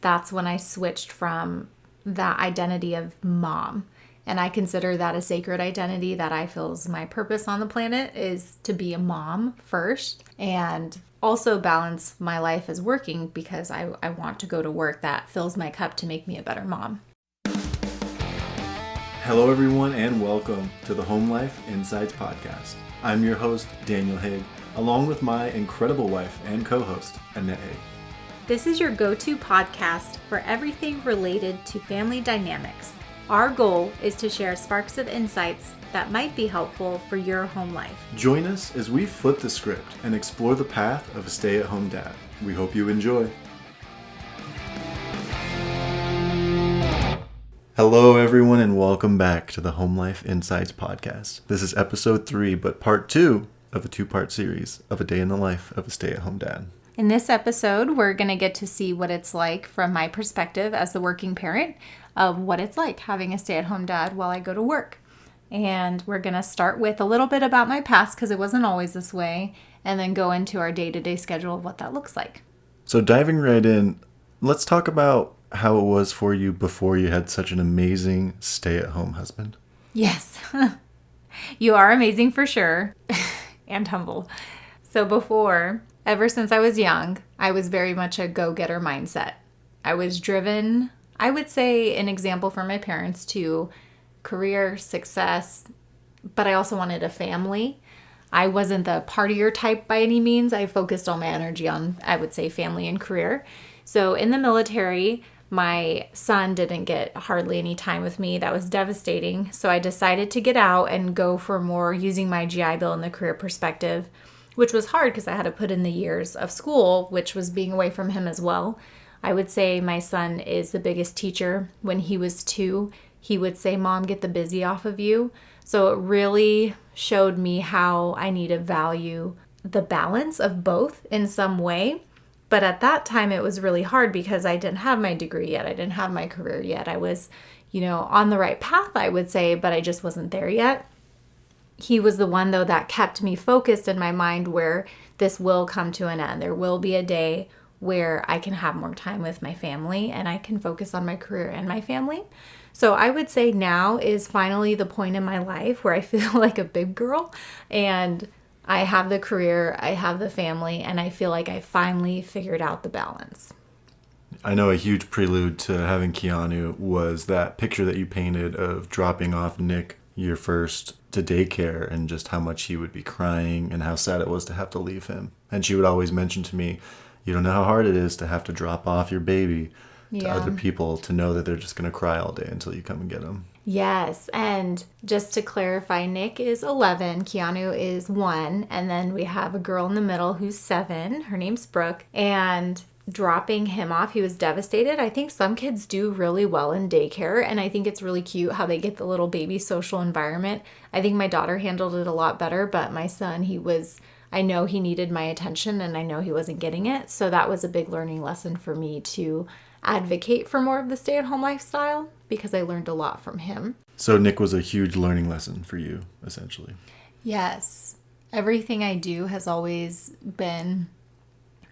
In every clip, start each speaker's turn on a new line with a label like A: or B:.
A: that's when I switched from that identity of mom. And I consider that a sacred identity that I feel is my purpose on the planet, is to be a mom first and also balance my life as working, because I want to go to work that fills my cup to make me a better mom.
B: Hello everyone and welcome to the Home Life Insights podcast. I'm your host, Daniel Haig, along with my incredible wife and co-host, Annette Haig.
A: This is your go-to podcast for everything related to family dynamics. Our goal is to share sparks of insights that might be helpful for your home life.
B: Join us as we flip the script and explore the path of a stay-at-home dad. We hope you enjoy. Hello everyone and welcome back to the Home Life Insights podcast. This is episode 3, but part 2 of a 2-part series of a day in the life of a stay-at-home dad.
A: In this episode, we're going to get to see what it's like from my perspective as the working parent of what it's like having a stay-at-home dad while I go to work. And we're going to start with a little bit about my past, because it wasn't always this way, and then go into our day-to-day schedule of what that looks like.
B: So diving right in, let's talk about how it was for you before you had such an amazing stay-at-home husband.
A: Yes, you are amazing for sure, and humble. So before, ever since I was young, I was very much a go-getter mindset. I was driven, I would say, an example for my parents to career success, but I also wanted a family. I wasn't the partier type by any means. I focused all my energy on, I would say, family and career. So in the military, my son didn't get hardly any time with me. That was devastating. So I decided to get out and go for more using my GI Bill in the career perspective, which was hard because I had to put in the years of school, which was being away from him as well. I would say my son is the biggest teacher. When he was 2, he would say, "Mom, get the busy off of you." So it really showed me how I need to value the balance of both in some way. But at that time, it was really hard because I didn't have my degree yet. I didn't have my career yet. I was, on the right path, I would say, but I just wasn't there yet. He was the one, though, that kept me focused in my mind where this will come to an end. There will be a day where I can have more time with my family and I can focus on my career and my family. So I would say now is finally the point in my life where I feel like a big girl and I have the career, I have the family, and I feel like I finally figured out the balance.
B: I know a huge prelude to having Keanu was that picture that you painted of dropping off Nick, your first, to daycare, and just how much he would be crying and how sad it was to have to leave him. And she would always mention to me, you don't know how hard it is to have to drop off your baby to other people, to know that they're just going to cry all day until you come and get them.
A: Yes, and just to clarify, Nick is 11, Keanu is 1, and then we have a girl in the middle who's 7. Her name's Brooke, and dropping him off, he was devastated. I think some kids do really well in daycare, and I think it's really cute how they get the little baby social environment. I think my daughter handled it a lot better, but my son, I know he needed my attention, and I know he wasn't getting it, so that was a big learning lesson for me to advocate for more of the stay-at-home lifestyle, because I learned a lot from him.
B: So Nick was a huge learning lesson for you, essentially.
A: Yes. Everything I do has always been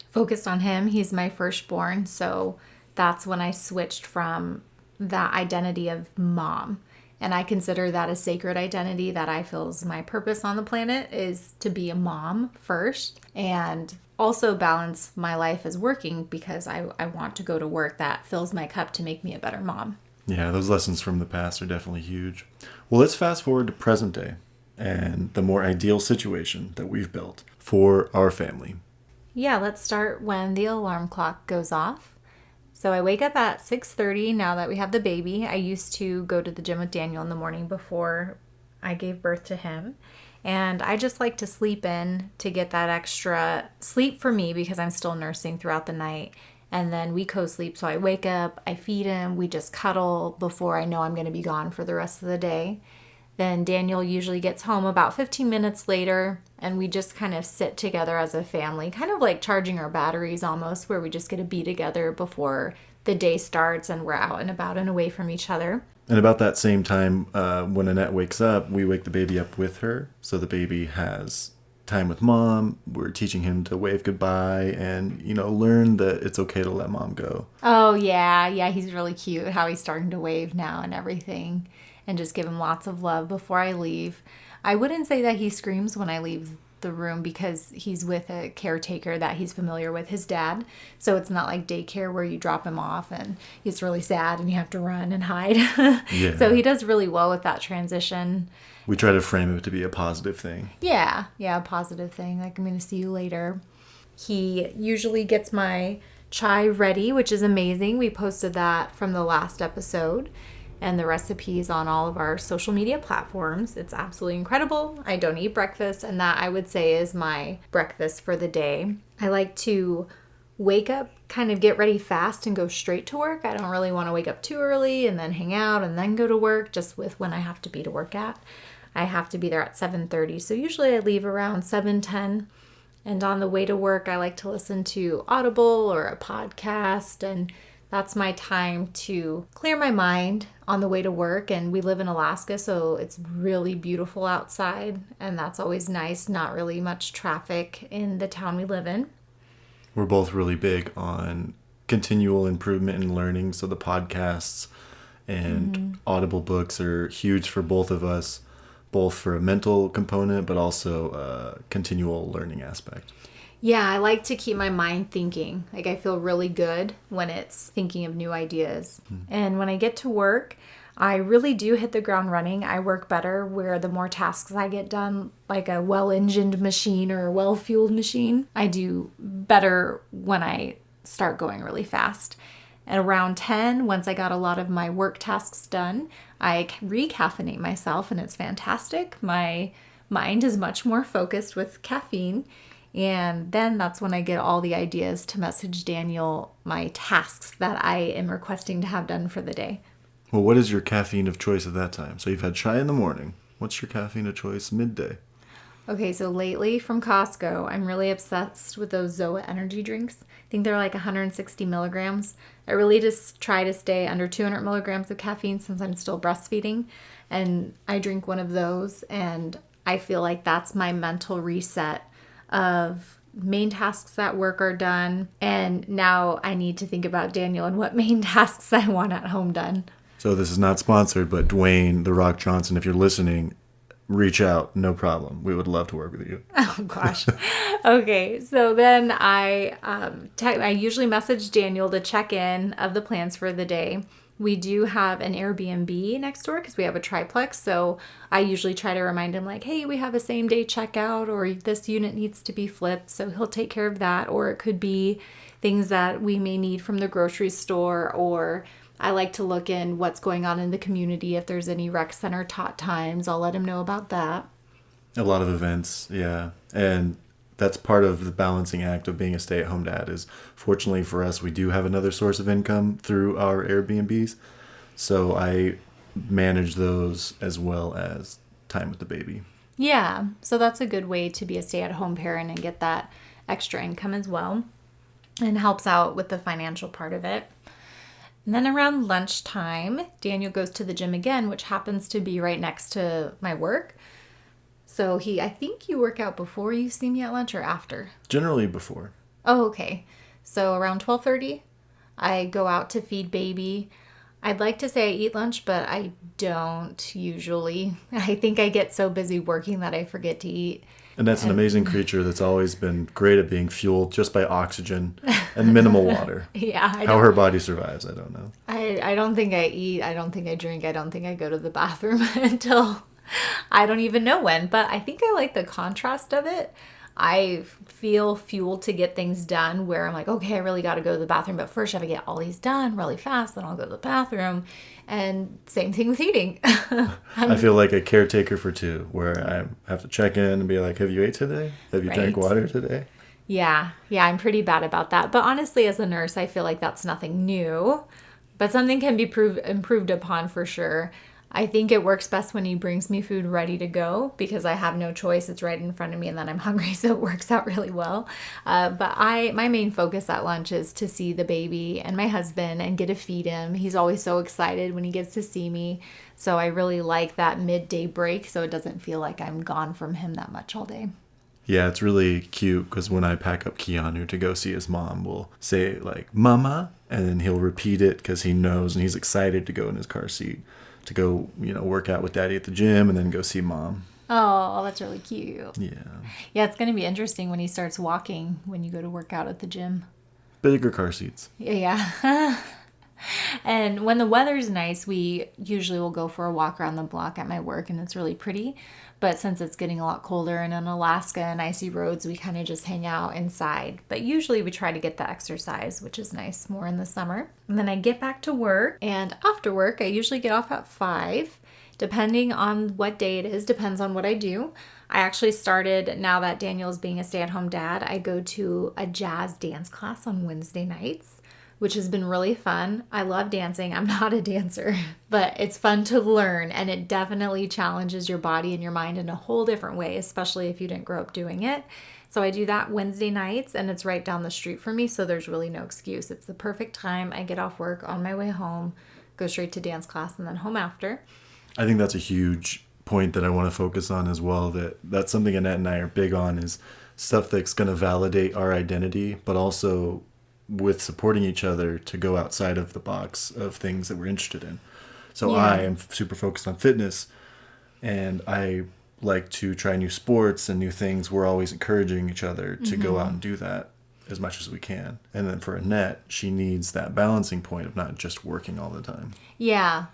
A: focused on him. He's my firstborn, so that's when I switched from that identity of mom. And I consider that a sacred identity that I feel is my purpose on the planet, is to be a mom first and also balance my life as working, because I want to go to work that fills my cup to make me a better mom.
B: Yeah, those lessons from the past are definitely huge. Well, let's fast forward to present day and the more ideal situation that we've built for our family.
A: Yeah, let's start when the alarm clock goes off. So I wake up at 6:30 now that we have the baby. I used to go to the gym with Daniel in the morning before I gave birth to him. And I just like to sleep in to get that extra sleep for me, because I'm still nursing throughout the night. And then we co-sleep. So I wake up, I feed him, we just cuddle before I know I'm going to be gone for the rest of the day. Then Daniel usually gets home about 15 minutes later, and we just kind of sit together as a family, kind of like charging our batteries almost, where we just get to be together before the day starts and we're out and about and away from each other.
B: And about that same time, when Annette wakes up, we wake the baby up with her. So the baby has time with mom. We're teaching him to wave goodbye and, learn that it's okay to let mom go.
A: Oh, yeah. Yeah, he's really cute how he's starting to wave now and everything. And just give him lots of love before I leave. I wouldn't say that he screams when I leave the room because he's with a caretaker that he's familiar with, his dad. So it's not like daycare where you drop him off and he's really sad and you have to run and hide.
B: Yeah.
A: So he does really well with that transition.
B: We try to frame it to be a positive thing.
A: Yeah, a positive thing. Like, I'm going to see you later. He usually gets my chai ready, which is amazing. We posted that from the last episode. And the recipe's on all of our social media platforms. It's absolutely incredible. I don't eat breakfast, and that I would say is my breakfast for the day. I like to wake up, kind of get ready fast and go straight to work. I don't really want to wake up too early and then hang out and then go to work, just with when I have to be to work at. I have to be there at 7:30, so usually I leave around 7:10. And on the way to work, I like to listen to Audible or a podcast, and that's my time to clear my mind on the way to work. And we live in Alaska, so it's really beautiful outside. And that's always nice. Not really much traffic in the town we live in.
B: We're both really big on continual improvement and learning. So the podcasts and Audible books are huge for both of us, both for a mental component, but also a continual learning aspect.
A: Yeah, I like to keep my mind thinking. Like, I feel really good when it's thinking of new ideas. And when I get to work, I really do hit the ground running. I work better where the more tasks I get done, like a well-engined machine or a well-fueled machine, I do better when I start going really fast. At around 10, once I got a lot of my work tasks done, I recaffeinate myself, and it's fantastic. My mind is much more focused with caffeine. And then that's when I get all the ideas to message Daniel my tasks that I am requesting to have done for the day.
B: Well, what is your caffeine of choice at that time? So you've had chai in the morning. What's your caffeine of choice midday?
A: Okay, so lately from Costco, I'm really obsessed with those Zoa energy drinks. I think they're like 160 milligrams. I really just try to stay under 200 milligrams of caffeine since I'm still breastfeeding. And I drink one of those, and I feel like that's my mental reset of main tasks at work are done, and now I need to think about Daniel and what main tasks I want at home done.
B: So this is not sponsored, but Dwayne "The Rock" Johnson, if you're listening, reach out, no problem. We would love to work with you.
A: Oh gosh. Okay, so then I usually message Daniel to check in of the plans for the day. We do have an Airbnb next door because we have a triplex. So I usually try to remind him like, hey, we have a same day checkout, or this unit needs to be flipped. So he'll take care of that. Or it could be things that we may need from the grocery store, or I like to look in what's going on in the community. If there's any rec center tot times, I'll let him know about that.
B: A lot of events, yeah. And that's part of the balancing act of being a stay-at-home dad is, fortunately for us, we do have another source of income through our Airbnbs. So I manage those as well as time with the baby.
A: Yeah, so that's a good way to be a stay-at-home parent and get that extra income as well, and helps out with the financial part of it. And then around lunchtime, Daniel goes to the gym again, which happens to be right next to my work. So I think you work out before you see me at lunch or after?
B: Generally before.
A: Oh, okay. So around 12:30, I go out to feed baby. I'd like to say I eat lunch, but I don't usually. I think I get so busy working that I forget to eat.
B: And that's an amazing creature that's always been great at being fueled just by oxygen and minimal water.
A: Yeah.
B: How her body survives, I don't know.
A: I don't think I eat. I don't think I drink. I don't think I go to the bathroom until I don't even know when. But I think I like the contrast of it. I feel fueled to get things done where I'm like, okay, I really got to go to the bathroom, but first I have to get all these done really fast, then I'll go to the bathroom. And same thing with eating.
B: I feel like a caretaker for two, where I have to check in and be like, have you ate today? Have you drank water today?
A: Yeah, I'm pretty bad about that. But honestly, as a nurse, I feel like that's nothing new, but something can be improved upon for sure. I think it works best when he brings me food ready to go because I have no choice. It's right in front of me and then I'm hungry, so it works out really well. But my main focus at lunch is to see the baby and my husband and get to feed him. He's always so excited when he gets to see me. So I really like that midday break so it doesn't feel like I'm gone from him that much all day.
B: Yeah, it's really cute because when I pack up Keanu to go see his mom, we'll say like "Mama," and then he'll repeat it because he knows and he's excited to go in his car seat to go, work out with Daddy at the gym and then go see Mom.
A: Oh, that's really cute.
B: Yeah,
A: Yeah, it's going to be interesting when he starts walking when you go to work out at the gym.
B: bigger car seats.
A: Yeah. And when the weather's nice, we usually will go for a walk around the block at my work, and it's really pretty. But since it's getting a lot colder and in Alaska and icy roads, we kind of just hang out inside. But usually we try to get the exercise, which is nice, more in the summer. And then I get back to work, and after work, I usually get off at 5, depending on what day it is, depends on what I do. I actually started, now that Daniel's being a stay-at-home dad, I go to a jazz dance class on Wednesday nights, which has been really fun. I love dancing. I'm not a dancer, but it's fun to learn, and it definitely challenges your body and your mind in a whole different way, especially if you didn't grow up doing it. So I do that Wednesday nights, and it's right down the street from me, so there's really no excuse. It's the perfect time. I get off work on my way home, go straight to dance class, and then home after.
B: I think that's a huge point that I want to focus on as well. That's something Annette and I are big on, is stuff that's going to validate our identity, but also with supporting each other to go outside of the box of things that we're interested in. So
A: Yeah.
B: I am super focused on fitness, and I like to try new sports and new things. We're always encouraging each other to go out and do that as much as we can. And then for Annette, she needs that balancing point of not just working all the time.
A: Yeah.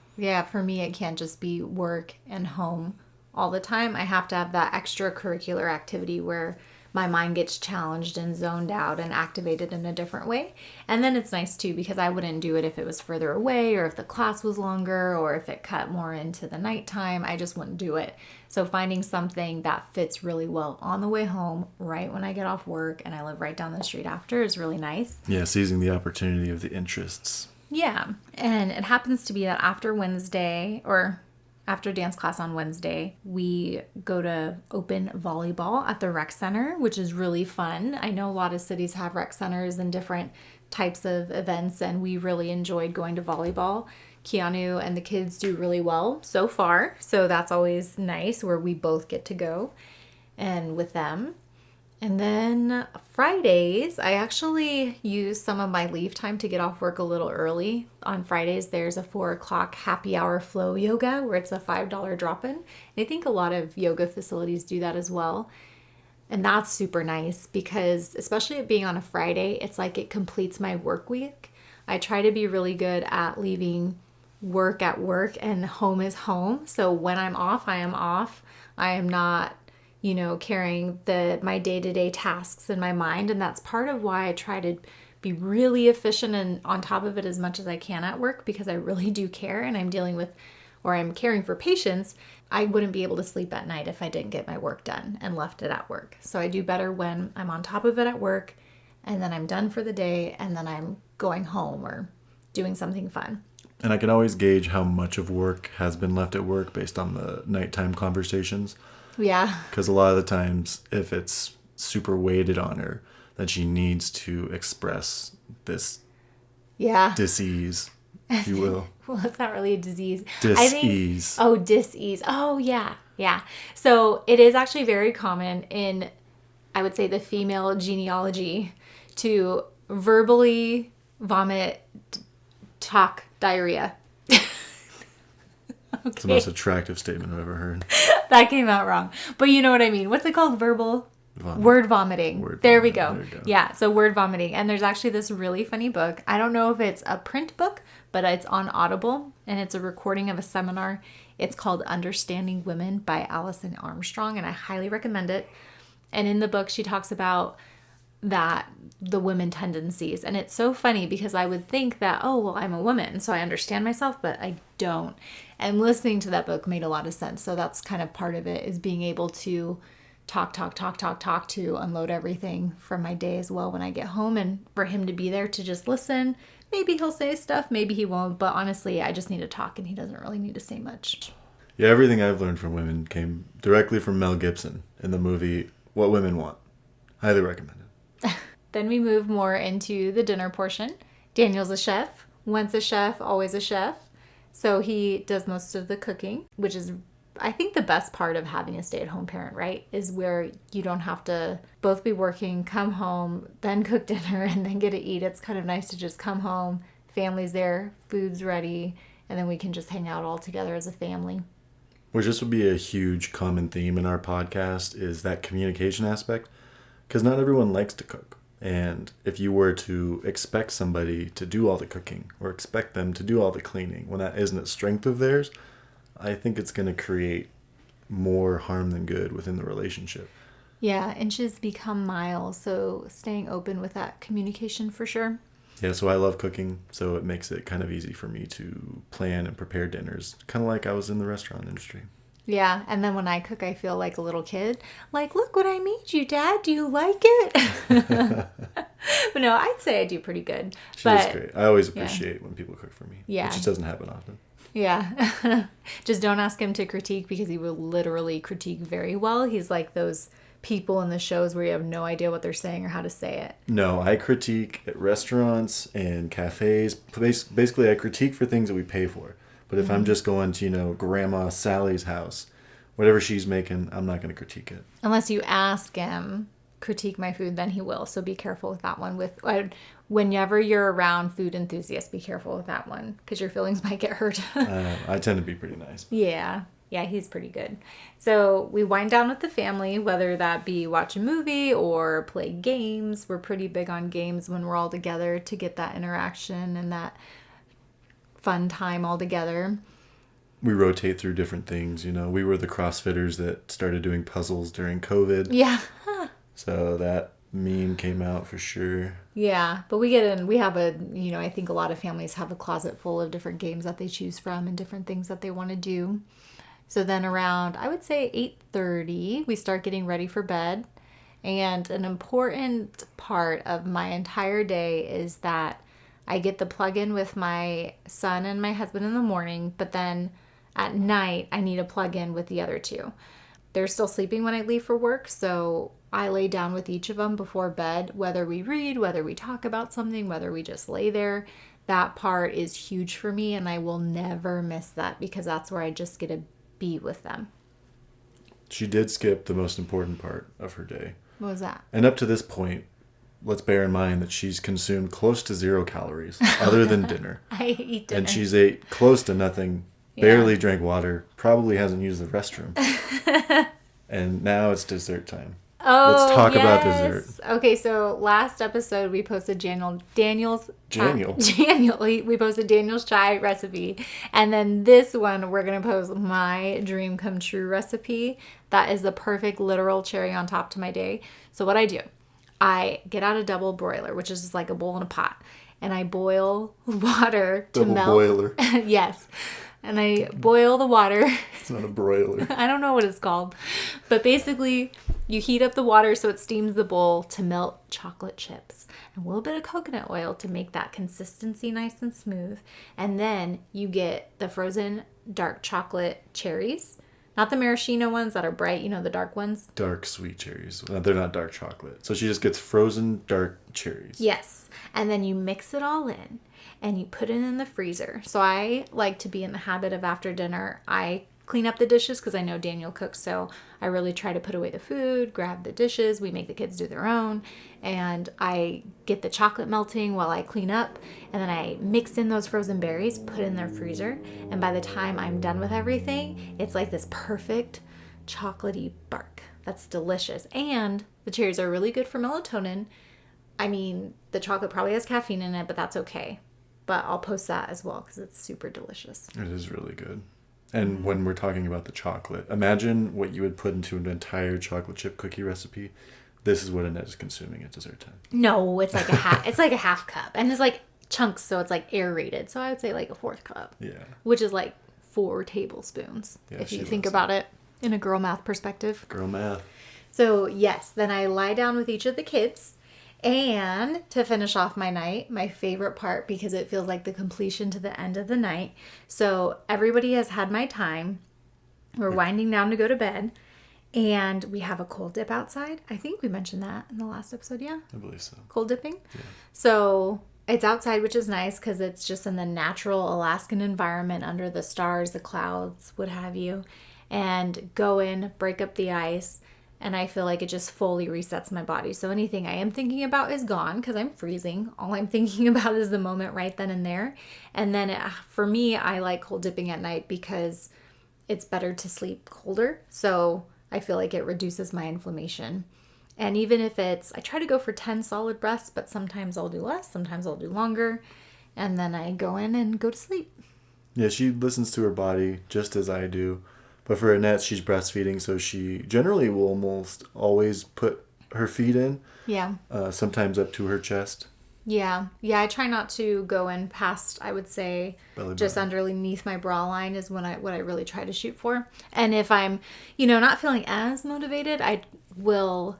A: For me, it can't just be work and home all the time. I have to have that extracurricular activity where my mind gets challenged and zoned out and activated in a different way. And then it's nice too, because I wouldn't do it if it was further away or if the class was longer or if it cut more into the nighttime. I just wouldn't do it. So finding something that fits really well on the way home, right when I get off work and I live right down the street after, is really nice.
B: Yeah, seizing the opportunity of the interests.
A: Yeah. And it happens to be that after Wednesday, or after dance class on Wednesday, we go to open volleyball at the rec center, which is really fun. I know a lot of cities have rec centers and different types of events, and we really enjoyed going to volleyball. Keanu and the kids do really well so far, so that's always nice where we both get to go and with them. And then Fridays, I actually use some of my leave time to get off work a little early. On Fridays, there's a 4 o'clock happy hour flow yoga where it's a $5 drop-in. And I think a lot of yoga facilities do that as well. And that's super nice because, especially it being on a Friday, it's like it completes my work week. I try to be really good at leaving work at work and home is home. So when I'm off, I am off. I am not carrying my day-to-day tasks in my mind. And that's part of why I try to be really efficient and on top of it as much as I can at work, because I really do care and I'm dealing with, or I'm caring for patients. I wouldn't be able to sleep at night if I didn't get my work done and left it at work. So I do better when I'm on top of it at work and then I'm done for the day and then I'm going home or doing something fun.
B: And I can always gauge how much of work has been left at work based on the nighttime conversations.
A: Yeah.
B: Because a lot of the times, if it's super weighted on her, that she needs to express this dis-ease, if you will.
A: Well, it's not really a disease.
B: Dis-ease.
A: Dis-ease. Oh, yeah. Yeah. So it is actually very common in, I would say, the female genealogy to verbally vomit, talk, diarrhea. Okay.
B: It's the most attractive statement I've ever heard.
A: That came out wrong. But you know what I mean. What's it called? Word vomiting. There we go. Yeah, so word vomiting. And there's actually this really funny book. I don't know if it's a print book, but it's on Audible, and it's a recording of a seminar. It's called Understanding Women by Alison Armstrong, and I highly recommend it. And in the book, she talks about the women tendencies. And it's so funny because I would think that, oh, well, I'm a woman, so I understand myself, but I don't. And listening to that book made a lot of sense. So that's kind of part of it, is being able to talk to unload everything from my day as well when I get home, and for him to be there to just listen. Maybe he'll say stuff, maybe he won't, but honestly, I just need to talk and he doesn't really need to say much.
B: Yeah, everything I've learned from women came directly from Mel Gibson in the movie What Women Want. Highly recommend it.
A: Then we move more into the dinner portion. Daniel's a chef. Once a chef, always a chef. So he does most of the cooking, which is I think the best part of having a stay-at-home parent, right, is where you don't have to both be working, come home, then cook dinner, and then get to eat. It's kind of nice to just come home, family's there, food's ready, and then we can just hang out all together as a family.
B: Which this would be a huge common theme in our podcast is that communication aspect, because not everyone likes to cook. And if you were to expect somebody to do all the cooking or expect them to do all the cleaning when that isn't a strength of theirs, I think it's going to create more harm than good within the relationship.
A: Yeah, inches become miles, so staying open with that communication for sure.
B: Yeah, so I love cooking, so it makes it kind of easy for me to plan and prepare dinners, kind of like I was in the restaurant industry.
A: Yeah, and then when I cook, I feel like a little kid. Like, look what I made you, Dad. Do you like it? But no, I'd say I do pretty good.
B: She does great. I always appreciate when people cook for me.
A: Yeah.
B: Which just doesn't happen often.
A: Yeah. Just don't ask him to critique because he will literally critique very well. He's like those people in the shows where you have no idea what they're saying or how to say it.
B: No, I critique at restaurants and cafes. Basically, I critique for things that we pay for. But if I'm just going to, Grandma Sally's house, whatever she's making, I'm not going to critique it.
A: Unless you ask him, critique my food, then he will. So be careful with that one. Whenever you're around food enthusiasts, be careful with that one because your feelings might get hurt.
B: I tend to be pretty nice.
A: Yeah, he's pretty good. So we wind down with the family, whether that be watch a movie or play games. We're pretty big on games when we're all together to get that interaction and that fun time all together.
B: We rotate through different things. We were the CrossFitters that started doing puzzles during COVID.
A: Yeah.
B: So that meme came out for sure.
A: Yeah, but we get in, we have I think a lot of families have a closet full of different games that they choose from and different things that they want to do. So then around, I would say 8:30, we start getting ready for bed. And an important part of my entire day is that I get the plug-in with my son and my husband in the morning, but then at night, I need a plug-in with the other two. They're still sleeping when I leave for work, so I lay down with each of them before bed, whether we read, whether we talk about something, whether we just lay there. That part is huge for me, and I will never miss that because that's where I just get to be with them.
B: She did skip the most important part of her day.
A: What was that?
B: And up to this point, let's bear in mind that she's consumed close to 0 calories other than dinner.
A: I eat dinner.
B: And she's ate close to nothing, barely drank water, probably hasn't used the restroom. And now it's dessert time.
A: Oh,
B: let's talk about dessert.
A: Okay, so last episode we posted Daniel's we posted Daniel's chai recipe. And then this one we're going to post my dream come true recipe. That is the perfect literal cherry on top to my day. So what I do, I get out a double broiler, which is just like a bowl in a pot, and I boil water to melt.
B: Double boiler.
A: Yes. And I boil the water.
B: It's not a broiler.
A: I don't know what it's called. But basically, you heat up the water so it steams the bowl to melt chocolate chips. And a little bit of coconut oil to make that consistency nice and smooth. And then you get the frozen dark chocolate cherries. Not the maraschino ones that are bright, the dark ones.
B: Dark sweet cherries. They're not dark chocolate. So she just gets frozen dark cherries.
A: Yes. And then you mix it all in. And you put it in the freezer. So I like to be in the habit of after dinner, I clean up the dishes because I know Daniel cooks. So I really try to put away the food, grab the dishes. We make the kids do their own. And I get the chocolate melting while I clean up. And then I mix in those frozen berries, put in their freezer. And by the time I'm done with everything, it's like this perfect chocolatey bark. That's delicious. And the cherries are really good for melatonin. I mean, the chocolate probably has caffeine in it, but that's okay. But I'll post that as well because it's super delicious.
B: It is really good. And when we're talking about the chocolate, imagine what you would put into an entire chocolate chip cookie recipe. This is what Annette is consuming at dessert time.
A: No, it's like a half. It's like a half cup, and it's like chunks, so it's like aerated. So I would say like a 4th cup.
B: Yeah.
A: Which is like 4 tablespoons if you think about it in a girl math perspective.
B: Girl math.
A: So yes, then I lie down with each of the kids. And to finish off my night, my favorite part, because it feels like the completion to the end of the night. So everybody has had my time. We're winding down to go to bed. And we have a cold dip outside. I think we mentioned that in the last episode, yeah?
B: I believe so.
A: Cold dipping?
B: Yeah.
A: So it's outside, which is nice because it's just in the natural Alaskan environment under the stars, the clouds, what have you. and go in, break up the ice, and I feel like it just fully resets my body. So anything I am thinking about is gone because I'm freezing. All I'm thinking about is the moment right then and there. And then for me, I like cold dipping at night because it's better to sleep colder. So I feel like it reduces my inflammation. And even if I try to go for 10 solid breaths, but sometimes I'll do less, sometimes I'll do longer. And then I go in and go to sleep.
B: Yeah, she listens to her body just as I do. But for Annette, she's breastfeeding, so she generally will almost always put her feet in.
A: Yeah.
B: Sometimes up to her chest.
A: Yeah. Yeah, I try not to go in past, I would say,
B: Belly
A: just
B: button.
A: underneath my bra line is what I really try to shoot for. And if I'm, not feeling as motivated, I will,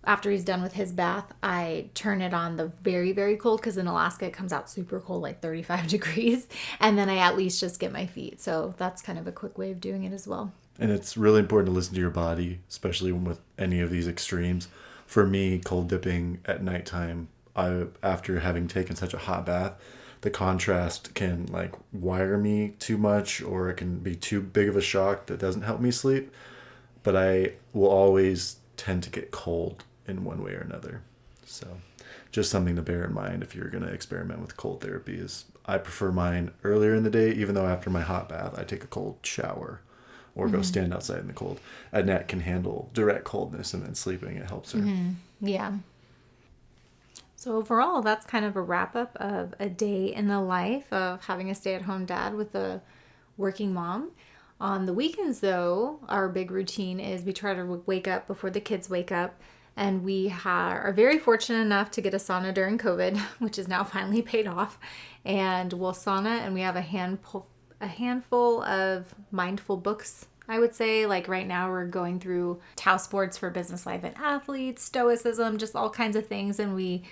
A: after he's done with his bath, I turn it on the very, very cold because in Alaska it comes out super cold, like 35 degrees. And then I at least just get my feet. So that's kind of a quick way of doing it as well.
B: And it's really important to listen to your body, especially with any of these extremes. For me, cold dipping at nighttime, after having taken such a hot bath, the contrast can like wire me too much, or it can be too big of a shock that doesn't help me sleep. But I will always tend to get cold in one way or another. So just something to bear in mind if you're going to experiment with cold therapy is I prefer mine earlier in the day, even though after my hot bath, I take a cold shower or go stand outside in the cold. Annette can handle direct coldness, and then sleeping, it helps her.
A: Yeah. So overall, that's kind of a wrap up of a day in the life of having a stay-at-home dad with a working mom. On the weekends, though, our big routine is we try to wake up before the kids wake up. And we are very fortunate enough to get a sauna during COVID, which is now finally paid off. And we'll sauna, and we have a handful of mindful books, I would say. Like right now we're going through Tao Sports for Business Life and Athletes, Stoicism, just all kinds of things. And we,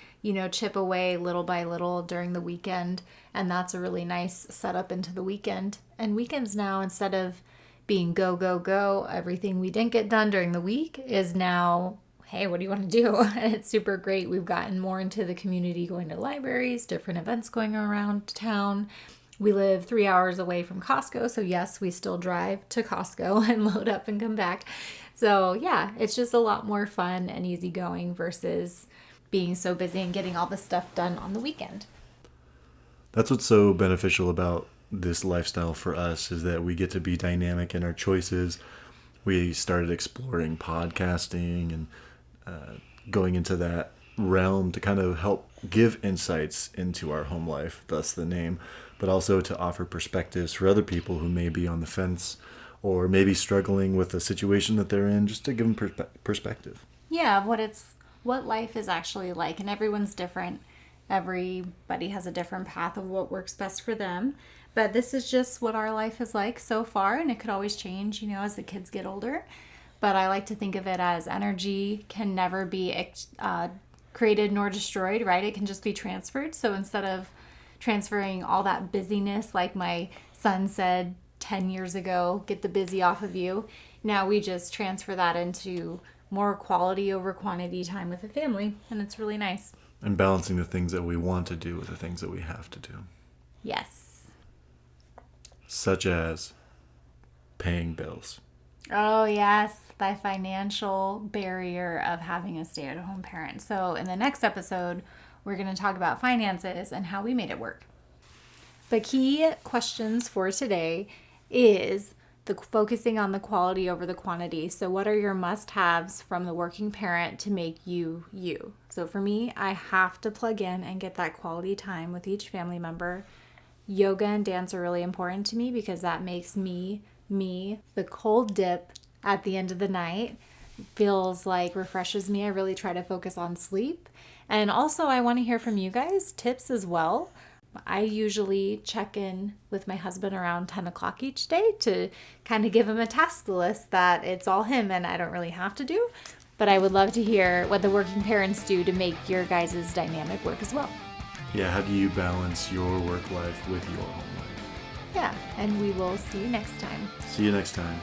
A: chip away little by little during the weekend. And that's a really nice setup into the weekend. And weekends now, instead of being go, go, go, everything we didn't get done during the week is now, hey, what do you want to do? And it's super great. We've gotten more into the community, going to libraries, different events going around town. We live 3 hours away from Costco. So yes, we still drive to Costco and load up and come back. So yeah, it's just a lot more fun and easygoing versus being so busy and getting all the stuff done on the weekend.
B: That's what's so beneficial about this lifestyle for us, is that we get to be dynamic in our choices. We started exploring podcasting and going into that realm to kind of help give insights into our home life, thus the name, but also to offer perspectives for other people who may be on the fence or maybe struggling with a situation that they're in, just to give them perspective.
A: Yeah, what life is actually like, and everyone's different. Everybody has a different path of what works best for them. But this is just what our life is like so far, and it could always change, as the kids get older. But I like to think of it as energy can never be created nor destroyed, right? It can just be transferred. So instead of transferring all that busyness, like my son said 10 years ago, get the busy off of you, now we just transfer that into more quality over quantity time with the family, and it's really nice.
B: And balancing the things that we want to do with the things that we have to do.
A: Yes.
B: Such as paying bills.
A: Oh, yes. The financial barrier of having a stay-at-home parent. So in the next episode, we're going to talk about finances and how we made it work. The key questions for today is focusing on the quality over the quantity. So what are your must-haves from the working parent to make you, you? So for me, I have to plug in and get that quality time with each family member. Yoga and dance are really important to me because that makes me. The cold dip at the end of the night feels like refreshes me. I really try to focus on sleep. And also I want to hear from you guys, tips as well. I usually check in with my husband around 10 o'clock each day to kind of give him a task list that it's all him and I don't really have to do. But I would love to hear what the working parents do to make your guys' dynamic work as well.
B: Yeah, how do you balance your work life with your home life?
A: Yeah, and we will see you next time.
B: See you next time.